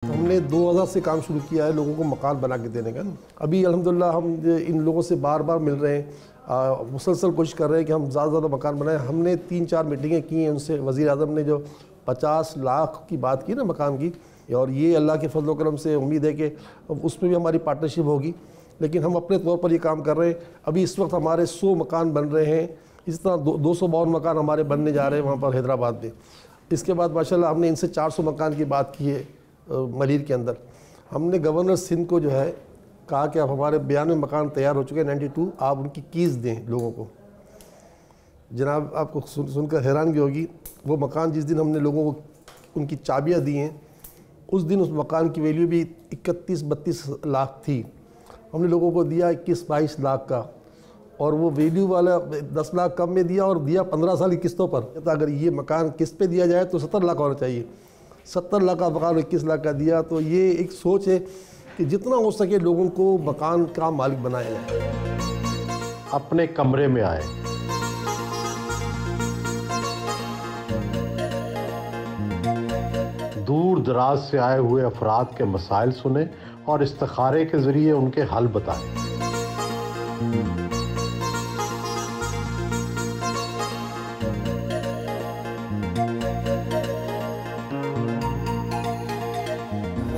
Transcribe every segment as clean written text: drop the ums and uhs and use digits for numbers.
ہم نے 2000 سے کام شروع کیا ہے لوگوں کو مکان بنا کے دینے کا. ابھی الحمدللہ ہم ان لوگوں سے بار بار مل رہے ہیں, مسلسل کوشش کر رہے ہیں کہ ہم زیادہ زیادہ مکان بنائیں. ہم نے 3-4 میٹنگیں کی ہیں ان سے. وزیر اعظم نے جو 50 لاکھ کی بات کی نا مکان کی, اور یہ اللہ کے فضل و کرم سے امید ہے کہ اس میں بھی ہماری پارٹنرشپ ہوگی. لیکن ہم اپنے طور پر یہ کام کر رہے ہیں. ابھی اس وقت ہمارے 100 مکان بن رہے ہیں. اس طرح 252 مکان ہمارے بننے جا رہے ہیں وہاں پر حیدرآباد میں. اس کے بعد ماشاءاللہ ہم نے ان سے 400 مکان کی بات کی ہے ملیر کے اندر. ہم نے گورنر سندھ کو جو ہے کہا کہ اب ہمارے 92 مکان تیار ہو چکے ہیں 92, آپ ان کی کیز دیں لوگوں کو. جناب آپ کو سن کر حیرانگی ہوگی, وہ مکان جس دن ہم نے لوگوں کو ان کی چابیاں دی ہیں اس دن اس مکان کی ویلیو بھی 31-32 لاکھ تھی. ہم نے لوگوں کو دیا 21-22 لاکھ کا, اور وہ ویلیو والا 10 لاکھ کم میں دیا, اور دیا 15 سال کی قسطوں پر. اگر یہ مکان قسط پہ دیا جائے تو 70 لاکھ ہونا چاہیے. 70 لاکھ کا مکان 21 لاکھ کا دیا. تو یہ ایک سوچ ہے کہ جتنا ہو سکے لوگوں کو مکان کا مالک بنایا جائے. اپنے کمرے میں آئے, دور دراز سے آئے ہوئے افراد کے مسائل سنیں اور استخارے کے ذریعے ان کے حل بتائیں.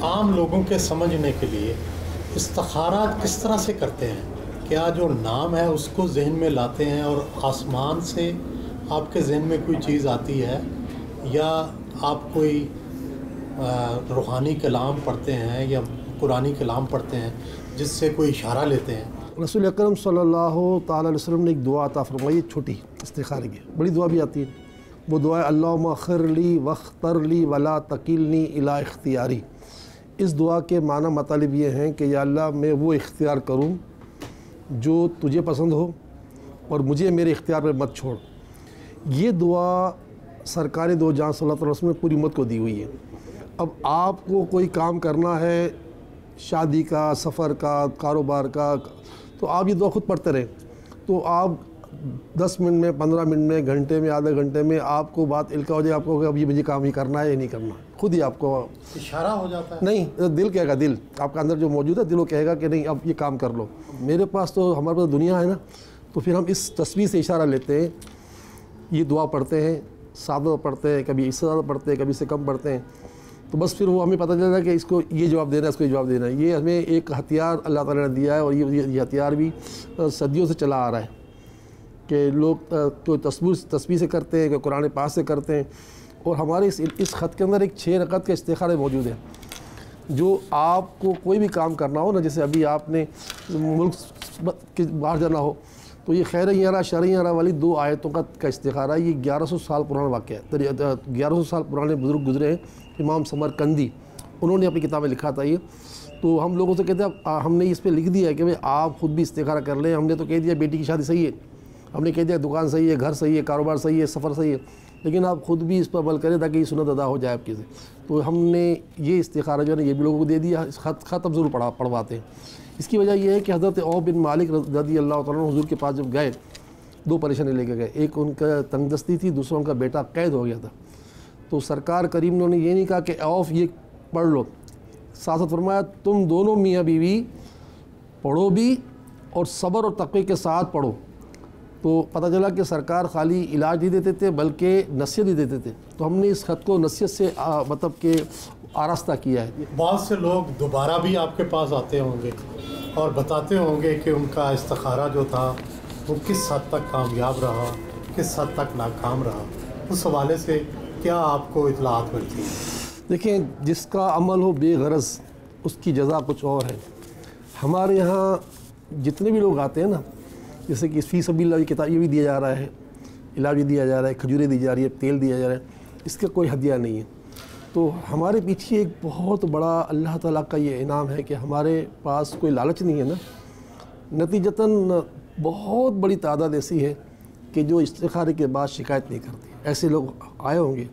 عام لوگوں کے سمجھنے کے لیے استخارہ کس طرح سے کرتے ہیں؟ کیا جو نام ہے اس کو ذہن میں لاتے ہیں اور آسمان سے آپ کے ذہن میں کوئی چیز آتی ہے, یا آپ کوئی روحانی کلام پڑھتے ہیں یا قرآنی کلام پڑھتے ہیں جس سے کوئی اشارہ لیتے ہیں؟ رسول اکرم صلی اللہ تعالیٰ علیہ وسلم نے ایک دعا عطا فرمائی, چھوٹی استخارے کی. بڑی دعا بھی آتی ہے. وہ دعا ہے اللہم اخر لی واختر لی ولا تکلنی الی اختیاری. اس دعا کے معنی مطالب یہ ہیں کہ یا اللہ میں وہ اختیار کروں جو تجھے پسند ہو, اور مجھے میرے اختیار پہ مت چھوڑ. یہ دعا سرکار دو جہاں صلی اللہ علیہ وسلم نے پوری امت کو دی ہوئی ہے. اب آپ کو کوئی کام کرنا ہے, شادی کا, سفر کا, کاروبار کا, تو آپ یہ دعا خود پڑھتے رہیں. تو آپ 10 منٹ میں, 15 منٹ میں, گھنٹے میں, آدھے گھنٹے میں آپ کو بات القا ہو جائے آپ کو کہ اب یہ مجھے کام ہی کرنا ہے یا نہیں کرنا. خود ہی آپ کو اشارہ ہو جاتا ہے. نہیں, دل کہے گا, دل آپ کا اندر جو موجود ہے دل وہ کہے گا کہ نہیں اب یہ کام کر لو. میرے پاس تو ہمارے پاس دنیا ہے نا, تو پھر ہم اس تصویر سے اشارہ لیتے ہیں, یہ دعا پڑھتے ہیں, سادہ پڑھتے ہیں, کبھی اس سے زیادہ پڑھتے ہیں, کبھی اس سے کم پڑھتے ہیں. تو بس پھر وہ ہمیں پتہ چلتا ہے کہ اس کو یہ جواب دینا ہے, اس کو یہ جواب دینا ہے. یہ ہمیں ایک ہتھیار اللہ تعالیٰ نے دیا ہے, اور یہ ہتھیار بھی صدیوں سے چلا آ رہا ہے کہ لوگ کوئی تصویر سے کرتے ہیں, کوئی قرآن پاک سے کرتے ہیں. اور ہمارے اس خط کے اندر ایک 6 رکعت کا استخارہ موجود ہے. جو آپ کو کوئی بھی کام کرنا ہو نا, جیسے ابھی آپ نے ملک کے باہر جانا ہو, تو یہ خیر یارہ شر یارہ والی 2 آیتوں کا استخارہ, یہ 1100 سال پرانا واقعہ ہے. 1100 سال پرانے بزرگ گزرے ہیں, امام سمرقندی, انہوں نے اپنی کتاب میں لکھا تھا یہ. تو ہم لوگوں سے کہتے ہیں ہم نے اس پہ لکھ دیا ہے کہ بھئی آپ خود بھی استخارہ کر لیں. ہم نے تو کہہ دیا بیٹی کی شادی صحیح ہے, ہم نے کہہ دیا دکان صحیح ہے, گھر صحیح ہے, کاروبار صحیح ہے, سفر صحیح ہے, لیکن آپ خود بھی اس پر عمل کریں تاکہ یہ سنت ادا ہو جائے آپ کی سے. تو ہم نے یہ استخارہ جو ہے نا یہ بھی لوگوں کو دے دیا. خط اب ضرور پڑھواتے ہیں. اس کی وجہ یہ ہے کہ حضرت عوف بن مالک رضی اللہ تعالیٰ عنہ حضور کے پاس جب گئے, 2 پریشانی لے کے گئے. ایک ان کا تنگ دستی تھی, دوسرا ان کا بیٹا قید ہو گیا تھا. تو سرکار کریم نے یہ نہیں کہا کہ عوف یہ پڑھ لو, ساتھ فرمایا تم دونوں میاں بیوی پڑھو بھی, اور صبر اور تقوی کے ساتھ پڑھو. تو پتہ چلا کہ سرکار خالی علاج نہیں دیتے تھے بلکہ نصیحت بھی دیتے تھے. تو ہم نے اس خط کو نصیحت سے مطلب کہ آراستہ کیا ہے. بہت سے لوگ دوبارہ بھی آپ کے پاس آتے ہوں گے اور بتاتے ہوں گے کہ ان کا استخارہ جو تھا وہ کس حد تک کامیاب رہا, کس حد تک ناکام رہا. اس حوالے سے کیا آپ کو اطلاعات ملتی ہیں؟ دیکھیں, جس کا عمل ہو بے غرض اس کی جزا کچھ اور ہے. ہمارے یہاں جتنے بھی لوگ آتے ہیں نا, جیسے کہ فی سبیل اللہ کی کتاب یہ بھی دیا جا رہا ہے, علاج بھی دیا جا رہا ہے, کھجوریں دی جا رہی ہے, تیل دیا جا رہا ہے, اس کا کوئی ہدیہ نہیں ہے. تو ہمارے پیچھے ایک بہت بڑا اللہ تعالیٰ کا یہ انعام ہے کہ ہمارے پاس کوئی لالچ نہیں ہے نا. نتیجتاً بہت بڑی تعداد ایسی ہے کہ جو استخارے کے بعد شکایت نہیں کرتی. ایسے لوگ آئے ہوں گے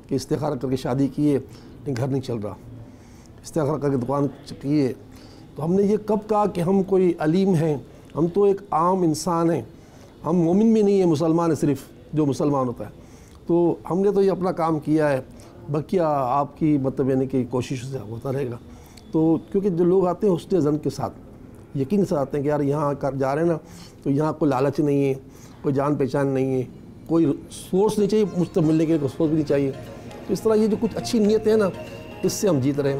کہ استخارہ کر کے شادی کیے لیکن گھر نہیں چل رہا, استخارہ کر کے دکان کیے. تو ہم نے یہ کب کہا کہ ہم کوئی علیم ہیں؟ ہم تو ایک عام انسان ہیں, ہم مومن بھی نہیں ہیں, مسلمان ہیں صرف جو مسلمان ہوتا ہے. تو ہم نے تو یہ اپنا کام کیا ہے. بقیہ آپ کی مطلب یعنی کہ کوشش سے ہوتا رہے گا. تو کیونکہ جو لوگ آتے ہیں حسن ظن کے ساتھ یقین سے آتے ہیں کہ یار یہاں جا رہے ہیں نا تو یہاں کوئی لالچ نہیں ہے, کوئی جان پہچان نہیں ہے, کوئی سورس نہیں چاہیے مجھ سے ملنے کے لیے, کوئی سورس بھی نہیں چاہیے. تو اس طرح یہ جو کچھ اچھی نیت ہے نا اس سے ہم جیت رہے ہیں.